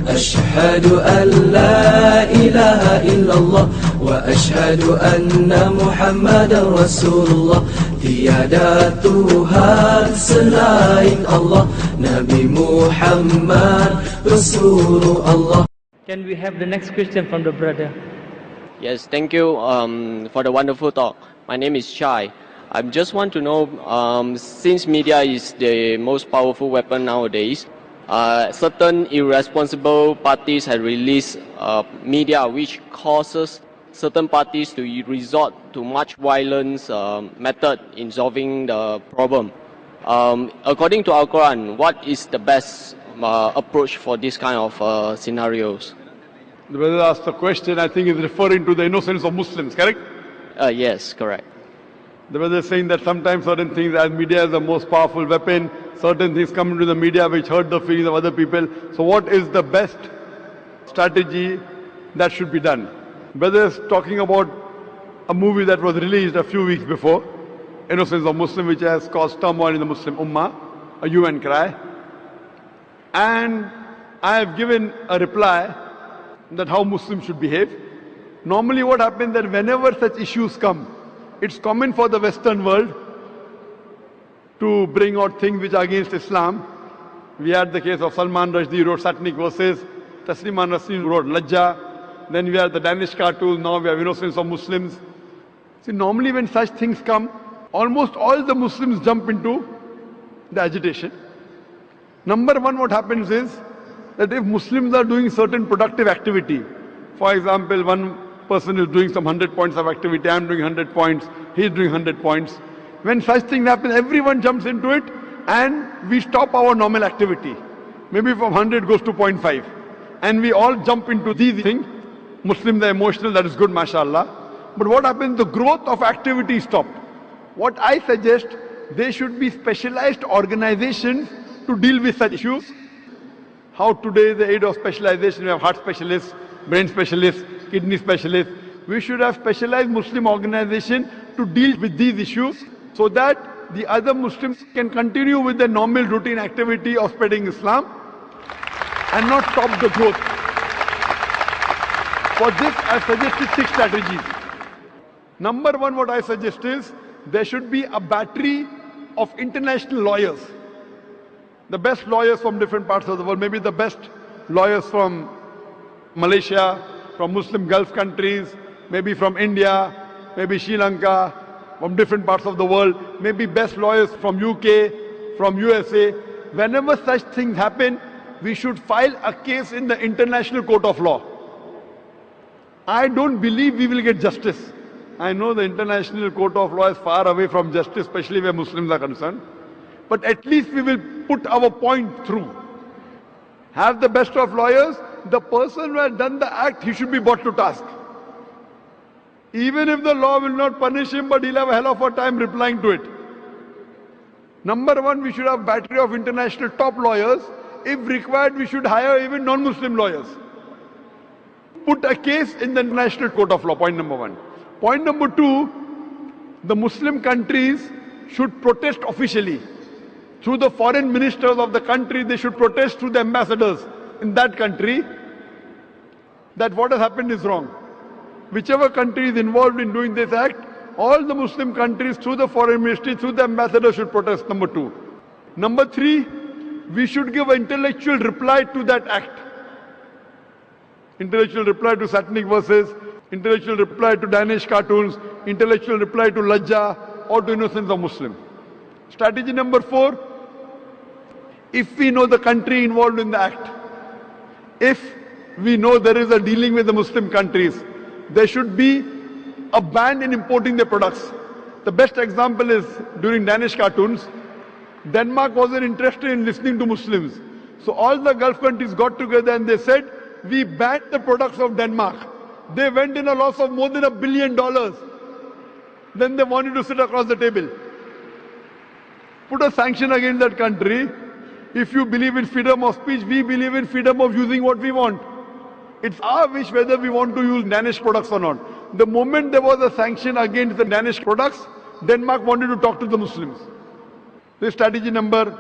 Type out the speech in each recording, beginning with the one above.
أشهد أن لا إله إلا الله وأشهد أن محمدا رسول الله. Tiada Tuhan selain Allah, Nabi Muhammad Rasulullah. Can we have the next question from the brother? Yes, thank you for the wonderful talk. My name is Chai. I just want to know, since media is the most powerful weapon nowadays, certain irresponsible parties have released media which causes certain parties to resort to much violence method in solving the problem. According to Al-Quran, what is the best approach for this kind of scenarios? The brother asked the question, I think is referring to the innocence of Muslims, correct? Yes, correct. The brother is saying that sometimes certain things, as media is the most powerful weapon, certain things come into the media which hurt the feelings of other people. So what is the best strategy that should be done? Brother is talking about a movie that was released a few weeks before, Innocence of Muslim, which has caused turmoil in the Muslim Ummah, a hue and cry. And I have given a reply that how Muslims should behave. Normally what happens that whenever such issues come, it's common for the Western world to bring out things which are against Islam. We had the case of Salman Rushdie wrote satanic verses, Taslima Nasreen wrote Lajja, then we had the Danish cartoon, now we have Innocence of Muslims. See, normally when such things come, almost all the Muslims jump into the agitation. Number one, what happens is that if Muslims are doing certain productive activity, for example, one person is doing some 100 points of activity, I am doing 100 points, he is doing 100 points. When such things happen, everyone jumps into it and we stop our normal activity. Maybe from 100 goes to 0.5. And we all jump into these things. Muslims are emotional, that is good, mashallah. But what happens, the growth of activity stopped. What I suggest, there should be specialized organizations to deal with such issues. How today, the aid of specialization, we have heart specialists, brain specialists, kidney specialists. We should have specialized Muslim organization to deal with these issues so that the other Muslims can continue with their normal routine activity of spreading Islam and not stop the growth. For this, I suggested 6 strategies. Number one, what I suggest is there should be a battery of international lawyers. The best lawyers from different parts of the world, maybe the best lawyers from Malaysia, from Muslim Gulf countries, maybe from India, maybe Sri Lanka, from different parts of the world, maybe best lawyers from UK, from USA. Whenever such things happen, we should file a case in the International Court of Law. I don't believe we will get justice. I know the International Court of Law is far away from justice, especially where Muslims are concerned. But at least we will put our point through. Have the best of lawyers. The person who has done the act, he should be brought to task. Even if the law will not punish him, but he'll have a hell of a time replying to it. Number one, we should have battery of international top lawyers. If required, we should hire even non-Muslim lawyers. Put a case in the International Court of Law, point number one. Point number two, the Muslim countries should protest officially. Through the foreign ministers of the country, they should protest through the ambassadors in that country that what has happened is wrong. Whichever country is involved in doing this act, all the Muslim countries through the foreign ministry, through the ambassador should protest, number two. Number three, we should give an intellectual reply to that act. Intellectual reply to satanic verses, intellectual reply to Danish cartoons, intellectual reply to Lajja or to Innocence of Muslim. Strategy number 4, if we know the country involved in the act, if we know there is a dealing with the Muslim countries, there should be a ban in importing their products. The best example is during Danish cartoons, Denmark wasn't interested in listening to Muslims. So all the Gulf countries got together and they said, we banned the products of Denmark. They went in a loss of more than $1 billion. Then they wanted to sit across the table. Put a sanction against that country. If you believe in freedom of speech, we believe in freedom of using what we want. It's our wish whether we want to use Danish products or not. The moment there was a sanction against the Danish products, Denmark wanted to talk to the Muslims. This is strategy number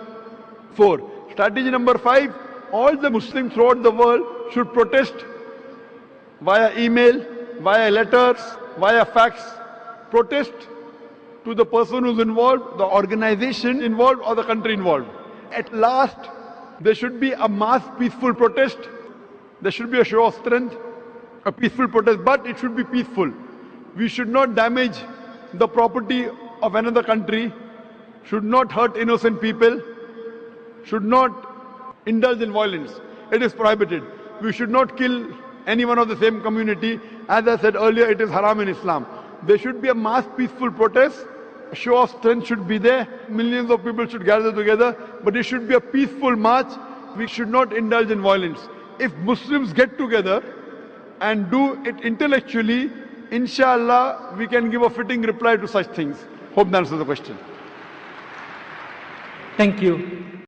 4. Strategy number 5, all the Muslims throughout the world should protest via email, via letters, via fax, protest to the person who's involved, the organization involved, or the country involved. At last, there should be a mass peaceful protest. There should be a show of strength, a peaceful protest, but it should be peaceful. We should not damage the property of another country, should not hurt innocent people, should not indulge in violence. It is prohibited. We should not kill anyone of the same community. As I said earlier, it is haram in Islam. There should be a mass peaceful protest. A show of strength should be there. Millions of people should gather together, but it should be a peaceful march. We should not indulge in violence. If Muslims get together and do it intellectually, inshallah, we can give a fitting reply to such things. Hope that answers the question. Thank you.